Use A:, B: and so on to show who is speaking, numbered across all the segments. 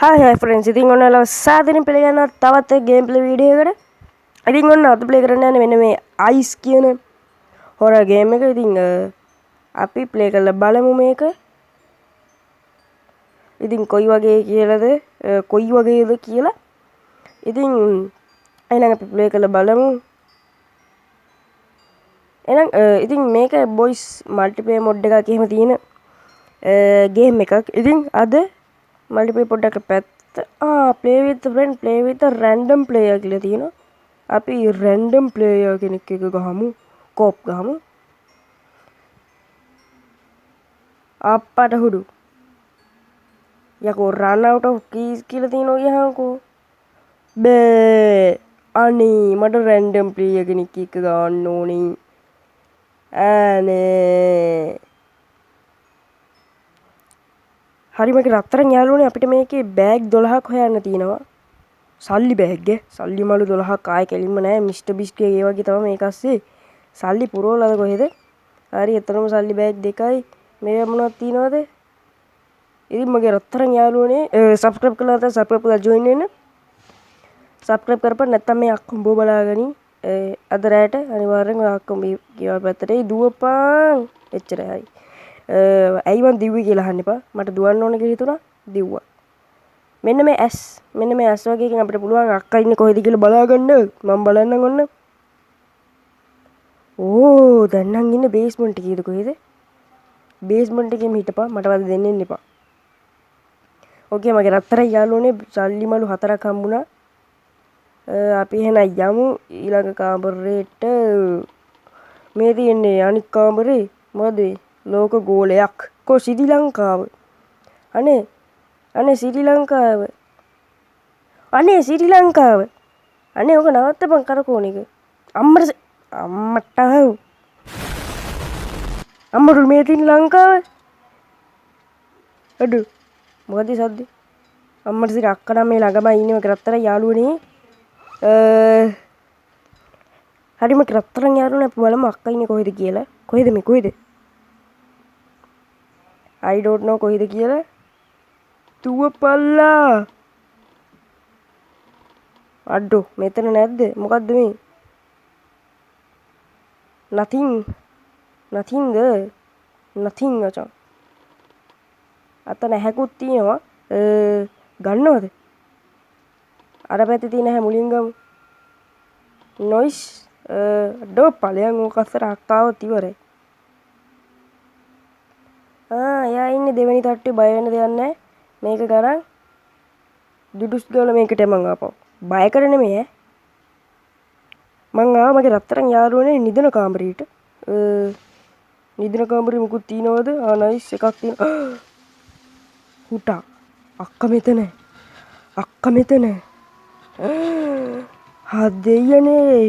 A: Hi friends, ඉතින් ඔයාලා සාදරයෙන් පිළිගන්නවා තවත් ගේම් ප්ලේ වීඩියෝ එකකට. ඉතින් ඔන්න අද ප්ලේ කරන්න යන්නේ මෙන්න මේ අයිස් කියන හොරර් ගේම් එක. ඉතින් අපි ප්ලේ කරලා බලමු මේක. ඉතින් කොයි වගේද කියලා. ඉතින් එහෙනම් අපි ප්ලේ කරලා බලමු. එහෙනම් ඉතින් මේක බොයිස් මල්ටිප්ලේයර් මොඩ් එකක් එහෙම තියෙන ගේම් එකක්. ඉතින් අද මල්ටිප්ලේයර් පොඩ්ඩක් පැත්ත play with friend play with a random player කියලා තියෙනවා. අපි random player කෙනෙක් එක ගහමු. කෝප් ගහමු. අප්පට හුඩු. යකෝ run out of keys කියලා තියෙනවා ගියාකෝ. බෑ. අනේ මට random player කෙනෙක් එක ගන්න ඕනේ. අනේ හරි මේක රත්තරන් යාළුවනේ අපිට මේකේ බෑග් 12ක් හොයන්න තියෙනවා. සල්ලි බෑග් සල්ලි මලු 12ක් ආයෙ කෙලින්ම නෑ මිස්ටර් බිස්ට් ඒ වගේ තමයි මේක අස්සේ සල්ලි පුරවලාද කොහෙද? හරි එතරම් සල්ලි බෑග් දෙකයි මේ මොනවද තියෙනවද? ඉතින් මගේ රත්තරන් යාළුවනේ සබ්ස්ක්‍රයිබ් කරලා නැත්නම් සබ්ස්ක්‍රයිබ් කරලා ජොයින් වෙන්න. සබ්ස්ක්‍රයිබ් කරපන් නැත්නම් මේ අක්කම් බෝ බලාගනි. අද රැට අනිවාර්යෙන් අක්කම් කියව පැත්තට දුවපන් එච්චරයි හරි. ඇයි මං දිව්වේ කියලා අහන්න එපා. මට දුවන්න ඕන කියලා හිතුණා. දිව්වා. මෙන්න මේ ඇස් වගේ එකකින් අපිට පුළුවන් අක්කා ඉන්නේ කොහෙද කියලා බලා ගන්න. මම බලන්නම් ඔන්න. ඕ දැන් නම් ඉන්නේ බේස්මන්ට් එකේද කොහෙද? බේස්මන්ට් එකේම හිටපන්. මට වද දෙන්න එපා. ඕකේ මගේ රත්තරන් යාළුවනේ සල්ලි මලු 4ක් හම්බුණා. අපි එහෙනම් යමු ඊළඟ කාමරේට. මේ තියෙන්නේ අනික් කාමරේ මොකද ලෝක ගෝලයක් කො ශ්‍රී ලංකාව අනේ ශ්‍රී ලංකාව අනේ ඔක නවත්තපන් කරකෝන එක අම්මට අම්මට මේ තියෙන ලංකාව අඩු මොකද සද්ද අම්මට සිර අක්කා නම් මේ ළඟමයි ඉන්නේ මගේ රත්තරන් යාළුවනේ හරි මගේ රත්තරන් යාළුවනේ අපි බලමු අක්කා ඉන්නේ කොහෙද කියලා කොහෙද I don't know කොහෙද කියලා තුවපල්ලා අඩෝ මෙතන නැද්ද මොකද්ද මේ nothing අචං අතන හැකුත් තියෙනවා ගන්නවද අර පැත්තේ තියෙන හැ මුලින් ගමු noise ඩෝ ඵලයන් ඕක අතර අක්කාවත් ඉවරයි එයා ඉන්නේ දෙවෙනි තට්ටුවේ බය වෙන්න දෙයක් නැහැ. මේක ගරන් දුඩුස් ගාලා මේකට මං ආපහු. බය කර නෙමෙයි මං ආවා මගේ රත්තරන් යාළුවනේ නිදන කාමරේට. නිදන කාමරේ මොකුත් තියනවද? නයිස් එකක් තියෙනවා. හුටා. අක්ක මෙතන. හදෙයනේ.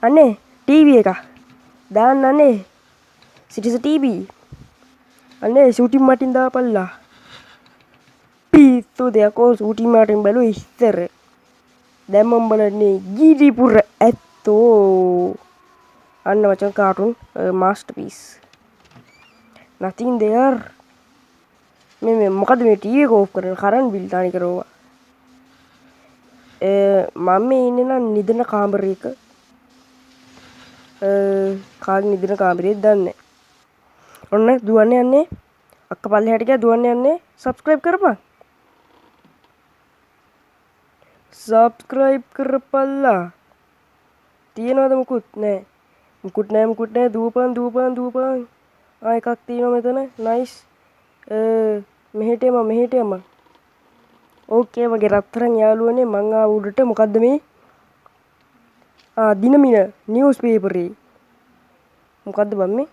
A: අනේ ටීවී එක. දාන්න අනේ. සිටිස ටීවී අනේ ෂූටින් මටින් දාපල්ලා පිස්සු දෙයක්ෝ ෂූටින් මටින් බලු ඉස්තර දැන් මම බලන්නේ ගිරිපුර ඇත්තෝ අන්න මචං කාටුන් මාස්ටර්පීස් nothing there මේ මොකද මේ ටීවී එක ඕෆ් කරන කරන්ට් බිල් තානි කරෝවා මම ඉන්නේ නම් නිදන කාමරයක කාගේ නිදන කාමරේද දන්නේ ඔන්න දුවන්න යන්නේ අක්ක පල්ලෙහාට ගියා දුවන්න යන්නේ සබ්ස්ක්‍රයිබ් කරපන් සබ්ස්ක්‍රයිබ් කරපල්ලා තියෙනවද මුකුත් නෑ දුවපන් එකක් තියෙනවා මෙතන නයිස් මෙහෙට එම ඕකේ මගේ රත්තරන් යාළුවනේ මං ආව උඩට මොකද්ද මේ දිනමින නිවුස් පේපරේ මොකද්ද බම් මේ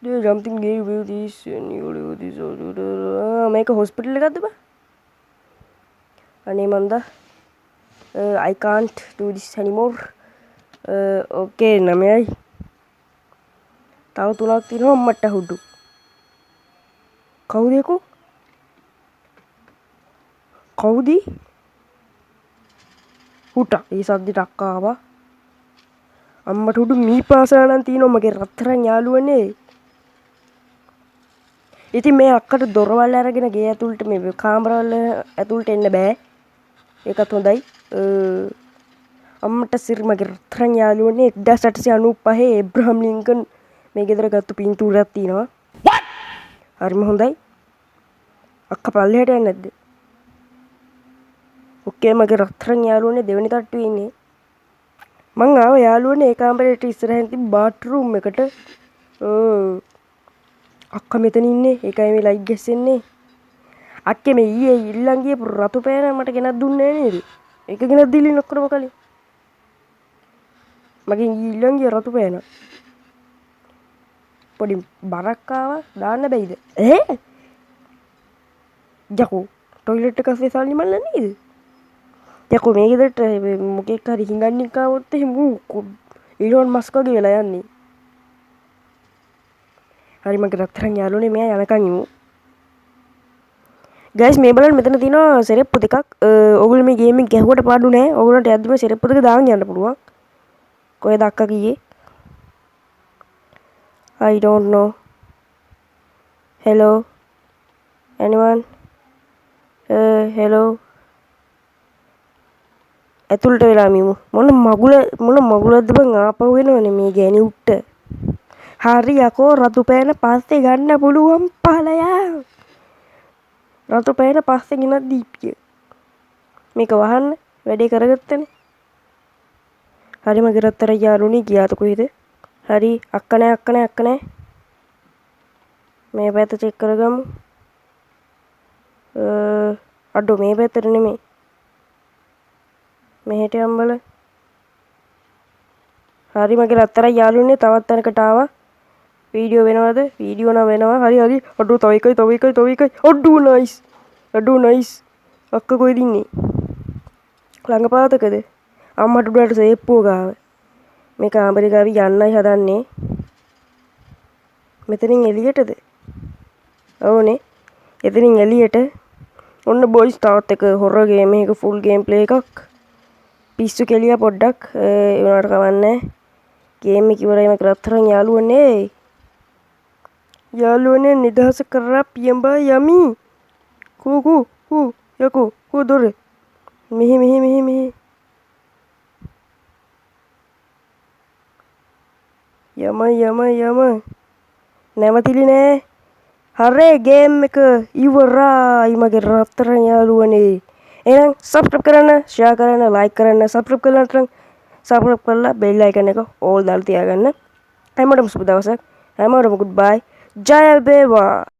A: Do something gave you this and you do this මේක හොස්පිටල් එකක්ද බා අනේ මන්දා I can't do this anymore okay 9යි තව 3ක් තියෙනවා අම්මට හුඩු කවුද හුටා ඒ සද්දට අක්කා ආවා අම්මට හුඩු මී පාසලා නම් තියෙනවා මගේ රත්තරන් යාළුවනේ ඉතින් මේ අක්කට දොරවල් අරගෙන ගේ ඇතුළට මේ කාමරවල ඇතුළට එන්න බෑ. ඒකත් හොඳයි. අම්මට සිරිමගේ රත්තරන් යාළුවනේ 1895 ඒබ්‍රහම් ලින්කන් මේ ගෙදර ගත්තු පින්තූරයක් තියෙනවා. හරිම හොඳයි. අක්කා පල්ලෙහාට යන්නේ නැද්ද? ඔකේ මගේ රත්තරන් යාළුවනේ දෙවෙනි තට්ටුවේ ඉන්නේ. මං ආව යාළුවනේ ඒ කාමරේට ඉස්සරහින් තිබ්බ බාත්රූම් එකට. අක්කා මෙතන ඉන්නේ. ඒකයි මේ ලයිට් ගැස්සෙන්නේ. අක්කේ මේ ඊයේ ඉල්ලන් ගියපු රතු පෑන මට ගෙනත් දුන්නේ නෑ නේද? ඒක ගෙනත් දීලා නොකරම කලින්. මගෙන් ඉල්ලන් ගිය රතු පෑන. පොඩි බරක් ආවා දාන්න බැයිද? යකෝ ටොයිලට් එක අස්සේ සල්ලි මල්ල නේද? යකෝ මේ ගෙදරට මොකෙක් හරි හිඟන්නික් ආවොත් එහෙම ඊළොන් මස්ක් වගේ වෙලා යන්නේ. හරි මගේ රත්තරන් යාළුවනේ මෙයා යනකන් ඉමු. ගයිස් මේ බලන්න මෙතන තියෙනවා සෙරෙප්පු දෙකක්. ඔයගොල්ලෝ මේ ගේම් එක ගැහුවට පාඩු නෑ. ඔයගොල්ලන්ට යද්දිම සෙරෙප්පු දෙක දාගෙන යන්න පුළුවන්. කොහෙද අක්කා ගියේ? I don't know. Hello. Anyone? Hello. ඇතුළට වෙලා මිමු. මොන මගුලක්ද බං ආපහු වෙනවනේ මේ ගෑණි උට්ට. හරි යකෝ රතු පෑන පස්සේ ගන්න පුළුවන් පළයා. රතු පෑන පස්සේ ගෙනත් දීපිය. මේක වහන්න වැඩේ කරගත්තනේ. හරි මගේ රත්තරන් යාළුවනේ ගියාද කොහෙද? හරි අක්ක නෑ. මේ පැත්ත චෙක් කරගමු. අඩෝ මේ පැත්තට නෙමෙයි. මෙහෙට යම්බල. හරි මගේ රත්තරන් යාළුවනේ තවත් තැනකට ආවා. වීඩියෝ වෙනවද? වීඩියෝ නම් වෙනවා. හරි. අඩෝ තව එකයි. අඩෝ නයිස්. අක්ක කොහෙද ඉන්නේ? ළඟපාතකද? අම්මට උඩට සේප්පුව ගාව. මේ කාමරේ ගාවි යන්නයි හදන්නේ. මෙතනින් එළියටද? ඔව්නේ. එතනින් එළියට. ඔන්න බොයිස් තාත් එක හොරර් ගේම් එකක ෆුල් ගේම් ප්ලේ එකක්. පිස්සු කෙලිය පොඩ්ඩක් ඒ වුණාට කවන්නේ. ගේම් එක ඉවරයි මගේ රත්තරන් යාළුවනේ. යාළුවනේ නිදහස කරා පියඹා යමි. කූ යකෝ කෝ දොර. මෙහි. යම නැවතිලි නෑ. හරේ ගේම් එක ඉවරයි මගේ රත්තරන් යාළුවනේ. එහෙනම් සබ්ස්ක්‍රයිබ් කරන්න, ෂෙයා කරන්න, ලයික් කරන්න, සබ්ස්ක්‍රයිබ් කරලා බෙල් අයිකන් එක ඕල් දාලා තියාගන්න. හැමෝටම සුබ දවසක්. හැමෝටම ගුඩ් බයි. ජය වේවා.